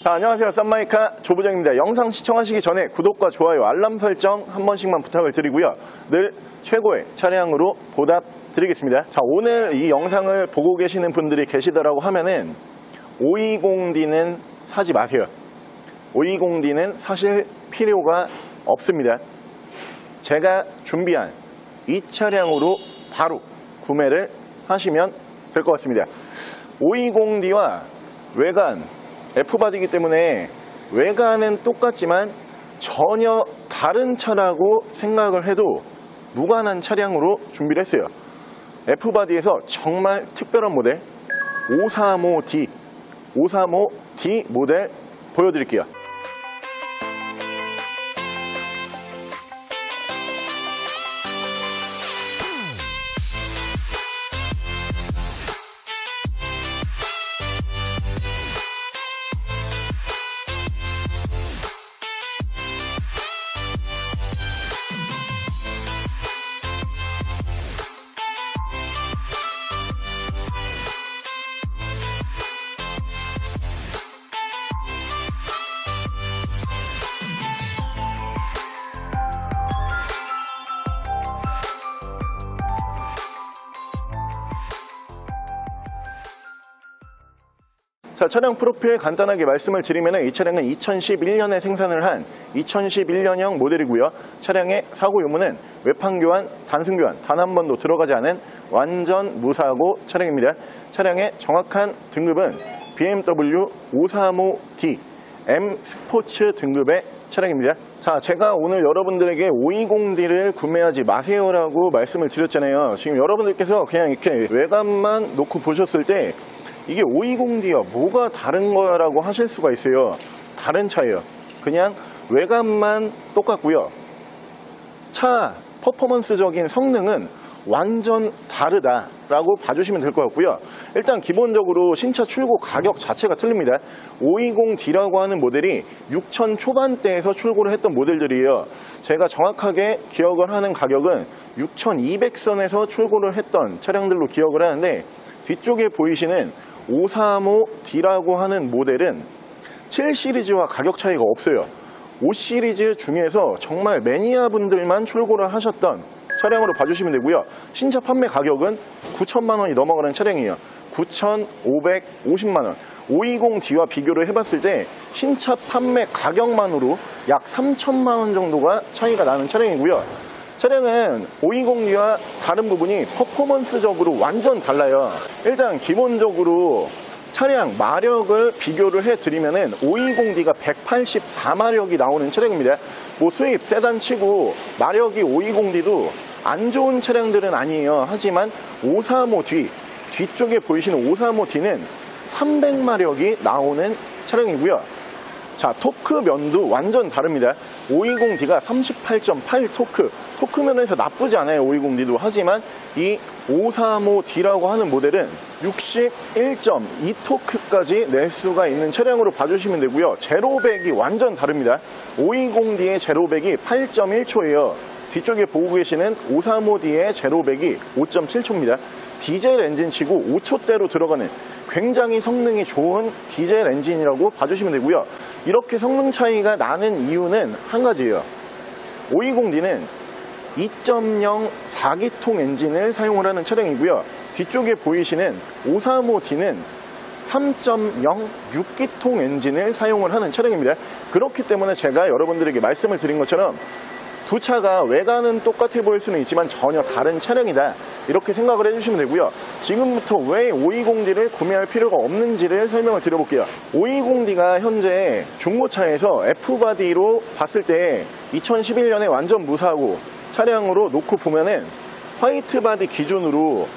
자, 안녕하세요. 쌈마이카 조부장입니다. 영상 시청하시기 전에 구독과 좋아요, 알람 설정 한 번씩만 부탁을 드리고요. 늘 최고의 차량으로 보답드리겠습니다. 자, 오늘 이 영상을 보고 계시는 분들이 계시더라고 하면은 520D는 사지 마세요. 520D는 사실 필요가 없습니다. 제가 준비한 이 차량으로 바로 구매를 하시면 될 것 같습니다. 520D와 외관 F바디이기 때문에 외관은 똑같지만 전혀 다른 차라고 생각을 해도 무관한 차량으로 준비를 했어요. F바디에서 정말 특별한 모델 535D 모델 보여드릴게요. 자, 차량 프로필 간단하게 말씀을 드리면 이 차량은 2011년에 생산을 한 2011년형 모델이고요. 차량의 사고 유무는 외판 교환, 단순 교환 단 한 번도 들어가지 않은 완전 무사고 차량입니다. 차량의 정확한 등급은 BMW 535D M 스포츠 등급의 차량입니다. 자, 제가 오늘 여러분들에게 520D를 구매하지 마세요라고 말씀을 드렸잖아요. 지금 여러분들께서 그냥 이렇게 외관만 놓고 보셨을 때 이게 520D와 뭐가 다른 거야 라고 하실 수가 있어요. 다른 차예요. 그냥 외관만 똑같고요. 차 퍼포먼스적인 성능은 완전 다르다 라고 봐주시면 될 것 같고요. 일단 기본적으로 신차 출고 가격 자체가 틀립니다. 520D라고 하는 모델이 6천 초반대에서 출고를 했던 모델들이에요. 제가 정확하게 기억을 하는 가격은 6,200선에서 출고를 했던 차량들로 기억을 하는데, 뒤쪽에 보이시는 535D라고 하는 모델은 7시리즈와 가격 차이가 없어요. 5시리즈 중에서 정말 매니아 분들만 출고를 하셨던 차량으로 봐주시면 되고요. 신차 판매 가격은 9천만 원이 넘어가는 차량이에요. 9,550만 원. 520D와 비교를 해봤을 때 신차 판매 가격만으로 약 3천만 원 정도가 차이가 나는 차량이고요. 차량은 520D와 다른 부분이 퍼포먼스적으로 완전 달라요. 일단 기본적으로 차량 마력을 비교를 해드리면은 520D가 184마력이 나오는 차량입니다. 뭐 수입 세단 치고 마력이 520D도 안 좋은 차량들은 아니에요. 하지만 535D 뒤쪽에 보이시는 535D는 300마력이 나오는 차량이고요. 자, 토크 면도 완전 다릅니다. 520D가 38.8 토크 면에서 나쁘지 않아요. 520D도. 하지만 이 535D라고 하는 모델은 61.2 토크까지 낼 수가 있는 차량으로 봐주시면 되고요. 제로백이 완전 다릅니다. 520D의 제로백이 8.1초예요. 뒤쪽에 보고 계시는 535D의 제로백이 5.7초입니다. 디젤 엔진치고 5초대로 들어가는 굉장히 성능이 좋은 디젤 엔진이라고 봐주시면 되고요. 이렇게 성능 차이가 나는 이유는 한 가지예요. 520D는 2.0 4기통 엔진을 사용을 하는 차량이고요. 뒤쪽에 보이시는 535D는 3.0 6기통 엔진을 사용을 하는 차량입니다. 그렇기 때문에 제가 여러분들에게 말씀을 드린 것처럼 두 차가 외관은 똑같아 보일 수는 있지만 전혀 다른 차량이다, 이렇게 생각을 해주시면 되고요. 지금부터 왜 520D를 구매할 필요가 없는지를 설명을 드려볼게요. 520D가 현재 중고차에서 F바디로 봤을 때 2011년에 완전 무사고 차량으로 놓고 보면은 화이트 바디 기준으로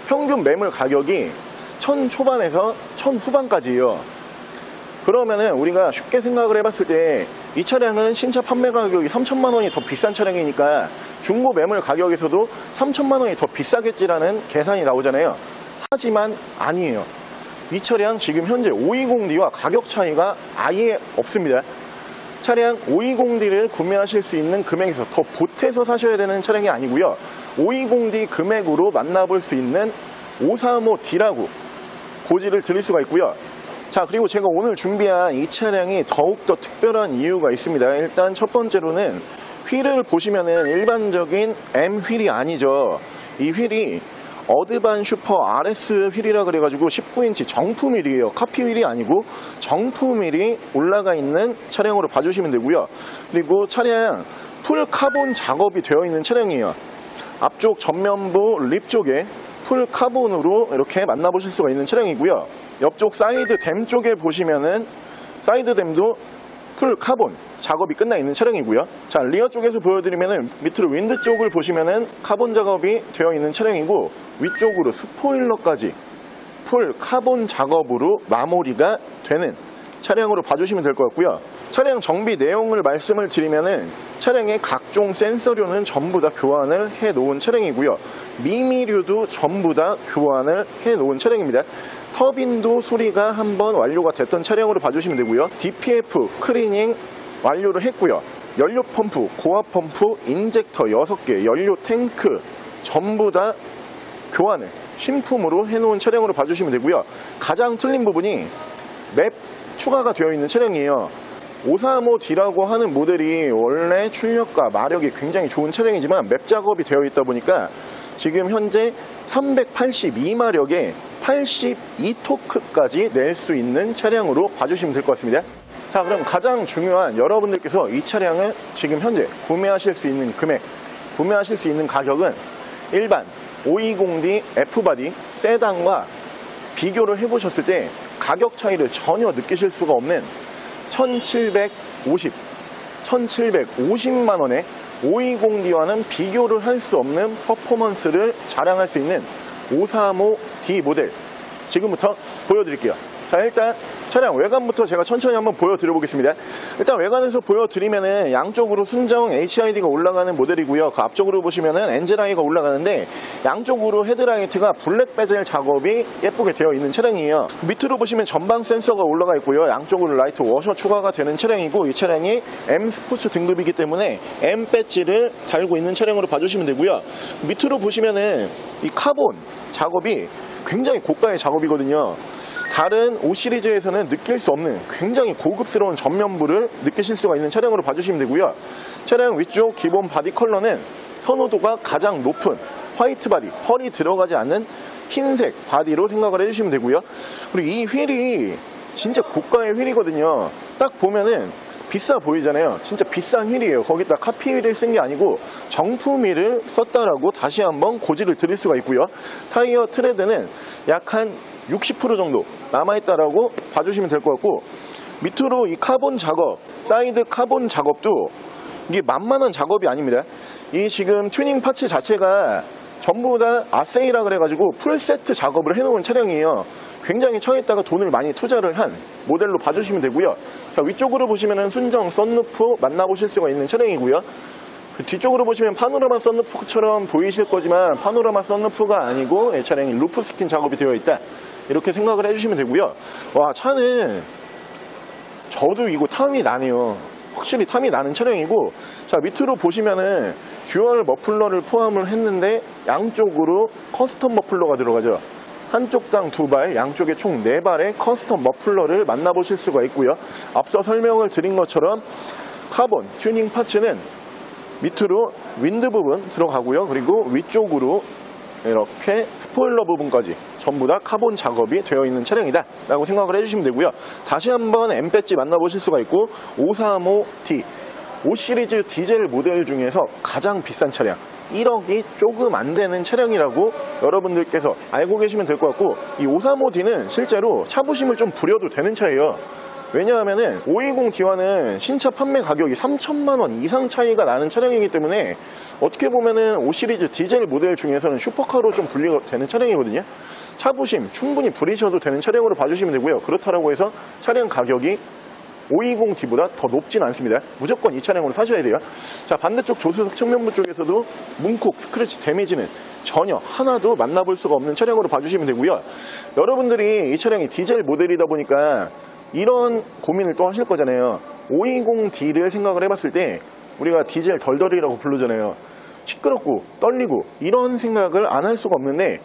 평균 매물 가격이 1000 초반에서 1000 후반까지예요. 그러면은 우리가 쉽게 생각을 해봤을 때 이 차량은 신차 판매 가격이 3천만 원이 더 비싼 차량이니까 중고 매물 가격에서도 3천만 원이 더 비싸겠지라는 계산이 나오잖아요. 하지만 아니에요. 이 차량 지금 현재 520D와 가격 차이가 아예 없습니다. 차량 520D를 구매하실 수 있는 금액에서 더 보태서 사셔야 되는 차량이 아니고요. 520D 금액으로 만나볼 수 있는 535D라고 고지를 드릴 수가 있고요. 자, 그리고 제가 오늘 준비한 이 차량이 더욱더 특별한 이유가 있습니다. 일단 첫 번째로는 휠을 보시면은 일반적인 M 휠이 아니죠. 이 휠이 어드반 슈퍼 RS 휠이라 그래가지고 19인치 정품 휠이에요. 카피 휠이 아니고 정품 휠이 올라가 있는 차량으로 봐주시면 되고요. 그리고 차량 풀 카본 작업이 되어 있는 차량이에요. 앞쪽 전면부 립 쪽에 풀 카본으로 이렇게 만나보실 수가 있는 차량이고요. 옆쪽 사이드 댐 쪽에 보시면은 사이드 댐도 풀 카본 작업이 끝나 있는 차량이고요. 자, 리어 쪽에서 보여드리면은 밑으로 윈드 쪽을 보시면은 카본 작업이 되어 있는 차량이고, 위쪽으로 스포일러까지 풀 카본 작업으로 마무리가 되는 차량으로 봐주시면 될 것 같고요. 차량 정비 내용을 말씀을 드리면은 차량의 각종 센서류는 전부 다 교환을 해 놓은 차량이고요. 미미류도 전부 다 교환을 해 놓은 차량입니다. 터빈도 수리가 한번 완료가 됐던 차량으로 봐주시면 되고요. DPF 클리닝 완료를 했고요. 연료 펌프, 고압 펌프, 인젝터 6개, 연료 탱크 전부 다 교환을 신품으로 해놓은 차량으로 봐주시면 되고요. 가장 틀린 부분이 맵 추가가 되어 있는 차량이에요. 535D라고 하는 모델이 원래 출력과 마력이 굉장히 좋은 차량이지만 맵 작업이 되어 있다 보니까 지금 현재 382마력에 82토크까지 낼 수 있는 차량으로 봐주시면 될 것 같습니다. 자, 그럼 가장 중요한, 여러분들께서 이 차량을 지금 현재 구매하실 수 있는 금액, 구매하실 수 있는 가격은 일반 520D F바디 세단과 비교를 해보셨을 때 가격 차이를 전혀 느끼실 수가 없는 1750만 원에 520D와는 비교를 할 수 없는 퍼포먼스를 자랑할 수 있는 535D 모델 지금부터 보여드릴게요. 자, 일단 차량 외관부터 제가 천천히 한번 보여드려 보겠습니다. 일단 외관에서 보여드리면은 양쪽으로 순정 HID가 올라가는 모델이고요. 그 앞쪽으로 보시면은 엔젤아이가 올라가는데 양쪽으로 헤드라이트가 블랙 베젤 작업이 예쁘게 되어 있는 차량이에요. 밑으로 보시면 전방 센서가 올라가 있고요. 양쪽으로 라이트 워셔 추가가 되는 차량이고, 이 차량이 M 스포츠 등급이기 때문에 M 배지를 달고 있는 차량으로 봐주시면 되고요. 밑으로 보시면은 이 카본 작업이 굉장히 고가의 작업이거든요. 다른 5 시리즈에서는 느낄 수 없는 굉장히 고급스러운 전면부를 느끼실 수가 있는 차량으로 봐주시면 되고요. 차량 위쪽 기본 바디 컬러는 선호도가 가장 높은 화이트 바디, 펄이 들어가지 않는 흰색 바디로 생각을 해주시면 되고요. 그리고 이 휠이 진짜 고가의 휠이거든요. 딱 보면은 비싸 보이잖아요. 진짜 비싼 휠이에요. 거기다 카피 휠을 쓴 게 아니고 정품 휠을 썼다라고 다시 한번 고지를 드릴 수가 있고요. 타이어 트레드는 약 한 60% 정도 남아있다라고 봐주시면 될 것 같고, 밑으로 이 카본 작업, 사이드 카본 작업도 이게 만만한 작업이 아닙니다. 이 지금 튜닝 파츠 자체가 전부 다 아세이라 그래가지고 풀세트 작업을 해놓은 차량이에요. 굉장히 처에다가 돈을 많이 투자를 한 모델로 봐주시면 되고요. 자, 위쪽으로 보시면은 순정 썬루프 만나보실 수가 있는 차량이고요. 그 뒤쪽으로 보시면 파노라마 썬루프처럼 보이실 거지만 파노라마 썬루프가 아니고 이 차량이 루프 스킨 작업이 되어 있다, 이렇게 생각을 해주시면 되고요. 와, 차는 저도 이거 탐이 나네요. 확실히 탐이 나는 차량이고, 자, 밑으로 보시면은 듀얼 머플러를 포함을 했는데 양쪽으로 커스텀 머플러가 들어가죠. 한쪽당 2발, 양쪽에 총 4발의 커스텀 머플러를 만나보실 수가 있고요. 앞서 설명을 드린 것처럼 카본 튜닝 파츠는 밑으로 윈드 부분 들어가고요. 그리고 위쪽으로 이렇게 스포일러 부분까지 전부 다 카본 작업이 되어 있는 차량이다 라고 생각을 해주시면 되고요. 다시 한번 M 배지 만나보실 수가 있고, 535D 5 시리즈 디젤 모델 중에서 가장 비싼 차량, 1억이 조금 안 되는 차량이라고 여러분들께서 알고 계시면 될 것 같고, 이 535D는 실제로 차부심을 좀 부려도 되는 차예요. 왜냐하면은 520D와는 신차 판매 가격이 3천만 원 이상 차이가 나는 차량이기 때문에 어떻게 보면은 5 시리즈 디젤 모델 중에서는 슈퍼카로 좀 분리가 되는 차량이거든요. 차부심 충분히 부리셔도 되는 차량으로 봐주시면 되고요. 그렇다고 해서 차량 가격이 520D보다 더 높진 않습니다. 무조건 이 차량으로 사셔야 돼요. 자, 반대쪽 조수석 측면부 쪽에서도 문콕, 스크래치 데미지는 전혀 하나도 만나볼 수가 없는 차량으로 봐주시면 되고요. 여러분들이 이 차량이 디젤 모델이다 보니까 이런 고민을 또 하실 거잖아요. 520D를 생각을 해봤을 때 우리가 디젤 덜덜이라고 부르잖아요. 시끄럽고 떨리고 이런 생각을 안 할 수가 없는데,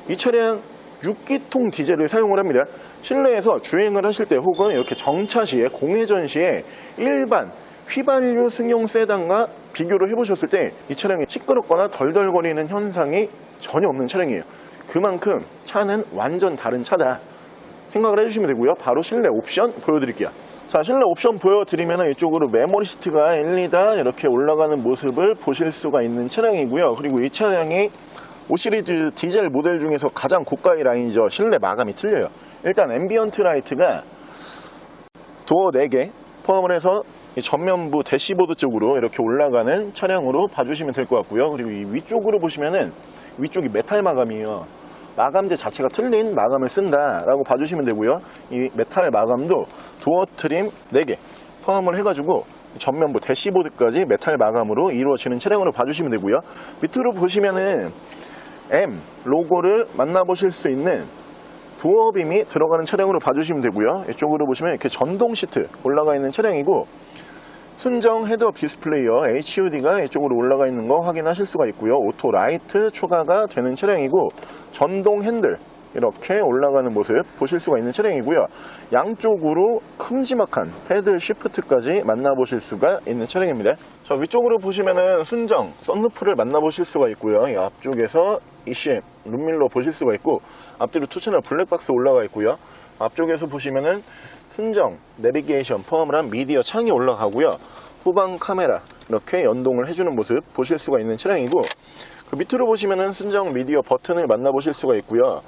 이 차량 6기통 디젤을 사용을 합니다. 실내에서 주행을 하실 때 혹은 이렇게 정차 시에, 공회전 시에 일반 휘발유 승용 세단과 비교를 해보셨을 때 이 차량이 시끄럽거나 덜덜거리는 현상이 전혀 없는 차량이에요. 그만큼 차는 완전 다른 차다 생각을 해주시면 되고요. 바로 실내 옵션 보여드릴게요. 자, 실내 옵션 보여드리면 이쪽으로 메모리 시트가 1, 2단 이렇게 올라가는 모습을 보실 수가 있는 차량이고요. 그리고 이 차량이 5시리즈 디젤 모델 중에서 가장 고가의 라인이죠. 실내 마감이 틀려요. 일단 앰비언트 라이트가 도어 4개 포함을 해서 전면부 대시보드 쪽으로 이렇게 올라가는 차량으로 봐주시면 될 것 같고요. 그리고 이 위쪽으로 보시면은 위쪽이 메탈 마감이에요. 마감재 자체가 틀린 마감을 쓴다라고 봐주시면 되고요. 이 메탈 마감도 도어 트림 4개 포함을 해가지고 전면부 대시보드까지 메탈 마감으로 이루어지는 차량으로 봐주시면 되고요. 밑으로 보시면은 M 로고를 만나보실 수 있는 도어빔이 들어가는 차량으로 봐주시면 되고요. 이쪽으로 보시면 이렇게 전동 시트 올라가 있는 차량이고, 순정 헤드업 디스플레이어 HUD가 이쪽으로 올라가 있는 거 확인하실 수가 있고요. 오토 라이트 추가가 되는 차량이고, 전동 핸들 이렇게 올라가는 모습 보실 수가 있는 차량이고요. 양쪽으로 큼지막한 패드 시프트까지 만나보실 수가 있는 차량입니다. 자, 위쪽으로 보시면은 순정 썬루프를 만나보실 수가 있고요. 이 앞쪽에서 ECM 룸밀러 보실 수가 있고, 앞뒤로 2채널 블랙박스 올라가 있고요. 앞쪽에서 보시면은 순정 내비게이션 포함을 한 미디어 창이 올라가고요. 후방 카메라 이렇게 연동을 해주는 모습 보실 수가 있는 차량이고, 그 밑으로 보시면은 순정 미디어 버튼을 만나보실 수가 있고요.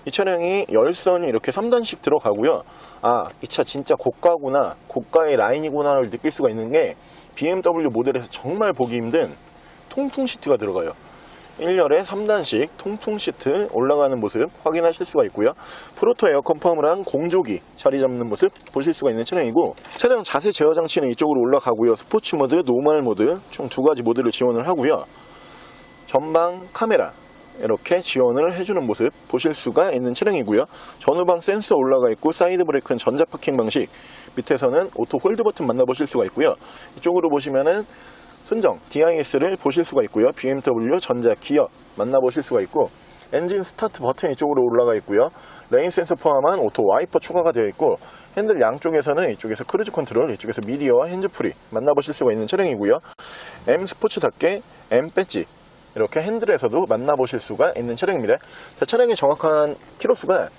이 차량이 열선이 이렇게 3단씩 들어가고요. 아, 이 차 진짜 고가구나, 고가의 라인이구나를 느낄 수가 있는 게 BMW 모델에서 정말 보기 힘든 통풍 시트가 들어가요. 1열에 3단씩 통풍 시트 올라가는 모습 확인하실 수가 있고요. 프로토 에어컨 포함을 한 공조기 자리 잡는 모습 보실 수가 있는 차량이고, 차량 자세 제어 장치는 이쪽으로 올라가고요. 스포츠 모드, 노멀 모드 총 2가지 모드를 지원을 하고요. 전방 카메라 이렇게 지원을 해주는 모습 보실 수가 있는 차량이고요. 전후방 센서 올라가 있고, 사이드 브레이크는 전자 파킹 방식, 밑에서는 오토 홀드 버튼 만나보실 수가 있고요. 이쪽으로 보시면은 순정 DIS를 보실 수가 있고요. BMW 전자 기어 만나보실 수가 있고, 엔진 스타트 버튼 이쪽으로 올라가 있고요. 레인 센서 포함한 오토 와이퍼 추가가 되어 있고, 핸들 양쪽에서는 이쪽에서 크루즈 컨트롤, 이쪽에서 미디어와 핸즈프리 만나보실 수가 있는 차량이고요. M 스포츠답게 M 배지 이렇게 핸들에서도 만나보실 수가 있는 차량입니다. 자, 차량의 정확한 키로수가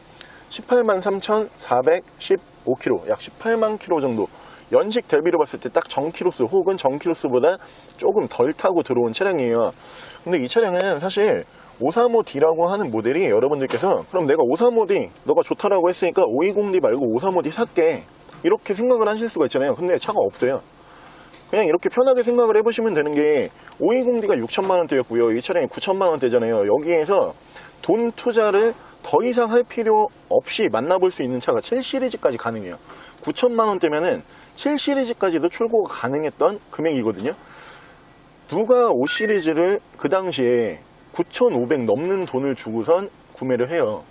183,415km, 약 18만 km 정도. 연식 대비로 봤을 때 딱 정키로수 혹은 정키로수보다 조금 덜 타고 들어온 차량이에요. 근데 이 차량은 사실 535D라고 하는 모델이, 여러분들께서 그럼 내가 535D 너가 좋다라고 했으니까 520D 말고 535D 살게 이렇게 생각을 하실 수가 있잖아요. 근데 차가 없어요. 그냥 이렇게 편하게 생각을 해보시면 되는 게, 520D가 6천만원대였고요. 이 차량이 9천만원대잖아요. 여기에서 돈 투자를 더 이상 할 필요 없이 만나볼 수 있는 차가 7시리즈까지 가능해요. 9천만원대면은 7시리즈까지도 출고가 가능했던 금액이거든요. 누가 5시리즈를 그 당시에 9,500 넘는 돈을 주고선 구매를 해요.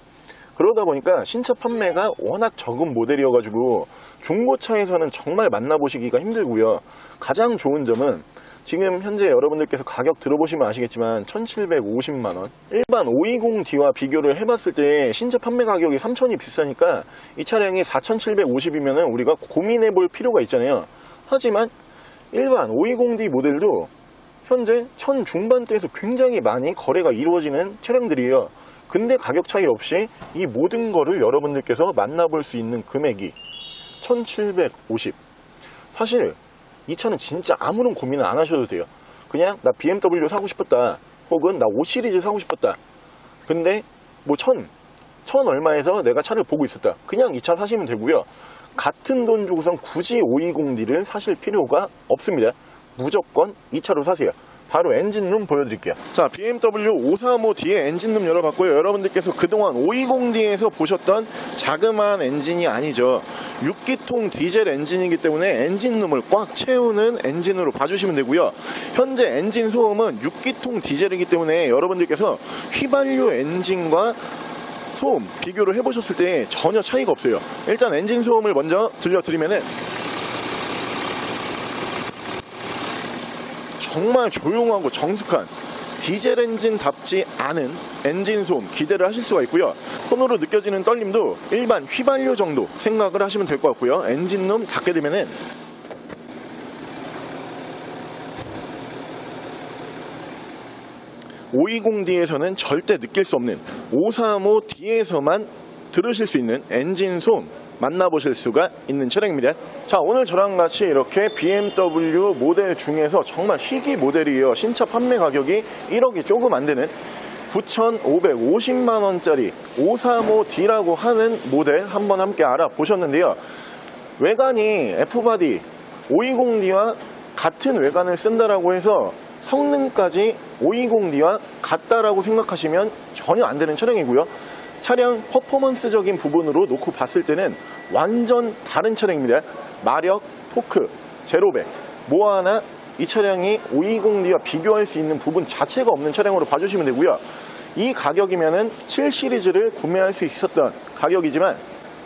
그러다 보니까 신차 판매가 워낙 적은 모델이어가지고 중고차에서는 정말 만나보시기가 힘들고요. 가장 좋은 점은 지금 현재 여러분들께서 가격 들어보시면 아시겠지만 1,750만원, 일반 520D와 비교를 해봤을 때 신차 판매 가격이 3,000이 비싸니까 이 차량이 4,750이면 우리가 고민해 볼 필요가 있잖아요. 하지만 일반 520D 모델도 현재 1,000 중반대에서 굉장히 많이 거래가 이루어지는 차량들이에요. 근데 가격 차이 없이 이 모든 거를 여러분들께서 만나볼 수 있는 금액이 1,750. 사실 이 차는 진짜 아무런 고민을 안 하셔도 돼요. 그냥 나 BMW 사고 싶었다, 혹은 나 5시리즈 사고 싶었다, 근데 뭐 1,000 얼마에서 내가 차를 보고 있었다, 그냥 이 차 사시면 되고요. 같은 돈 주고선 굳이 520D를 사실 필요가 없습니다. 무조건 이 차로 사세요. 바로 엔진룸 보여드릴게요. 자, BMW 535D의 엔진룸 열어봤고요. 여러분들께서 그동안 520D에서 보셨던 자그마한 엔진이 아니죠. 6기통 디젤 엔진이기 때문에 엔진룸을 꽉 채우는 엔진으로 봐주시면 되고요. 현재 엔진 소음은 6기통 디젤이기 때문에 여러분들께서 휘발유 엔진과 소음 비교를 해보셨을 때 전혀 차이가 없어요. 일단 엔진 소음을 먼저 들려드리면은 정말 조용하고 정숙한 디젤 엔진답지 않은 엔진 소음 기대를 하실 수가 있고요. 손으로 느껴지는 떨림도 일반 휘발유 정도 생각을 하시면 될 것 같고요. 엔진룸 닫게 되면은 (520D에서는) 절대 느낄 수 없는 (535D에서만) 들으실 수 있는 엔진 소음 만나보실 수가 있는 차량입니다. 자, 오늘 저랑 같이 이렇게 BMW 모델 중에서 정말 희귀 모델이에요. 신차 판매 가격이 1억이 조금 안 되는 9,550만원짜리 535D라고 하는 모델 한번 함께 알아보셨는데요. 외관이 F바디 520D와 같은 외관을 쓴다라고 해서 성능까지 520D와 같다라고 생각하시면 전혀 안 되는 차량이고요. 차량 퍼포먼스적인 부분으로 놓고 봤을 때는 완전 다른 차량입니다. 마력, 토크, 제로백 뭐 하나 이 차량이 520D와 비교할 수 있는 부분 자체가 없는 차량으로 봐주시면 되고요. 이 가격이면은 7 시리즈를 구매할 수 있었던 가격이지만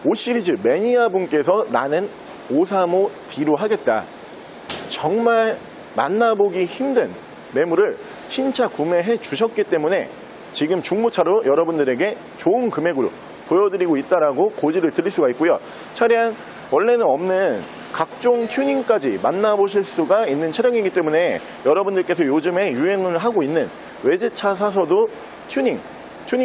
5 시리즈 매니아 분께서 나는 535D로 하겠다, 정말 만나보기 힘든 매물을 신차 구매해 주셨기 때문에 지금 중고차로 여러분들에게 좋은 금액으로 보여드리고 있다라고 고지를 드릴 수가 있고요. 차량 원래는 없는 각종 튜닝까지 만나보실 수가 있는 차량이기 때문에 여러분들께서 요즘에 유행을 하고 있는 외제차 사서도 튜닝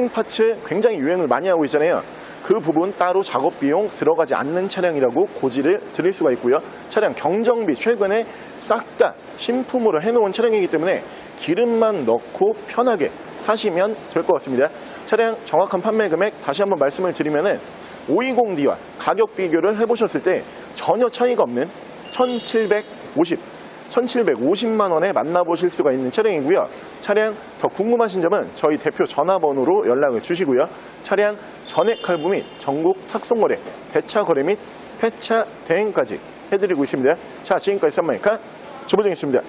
파츠 굉장히 유행을 많이 하고 있잖아요. 그 부분 따로 작업 비용 들어가지 않는 차량이라고 고지를 드릴 수가 있고요. 차량 경정비 최근에 싹 다 신품으로 해놓은 차량이기 때문에 기름만 넣고 편하게 사시면 될 것 같습니다. 차량 정확한 판매 금액 다시 한번 말씀을 드리면은 520D와 가격 비교를 해보셨을 때 전혀 차이가 없는 1,750만원에 만나보실 수가 있는 차량이고요. 차량 더 궁금하신 점은 저희 대표 전화번호로 연락을 주시고요. 차량 전액 할부 및 전국 탁송거래, 대차 거래 및 폐차 대행까지 해드리고 있습니다. 자, 지금까지 썬마이카 조보정이었습니다.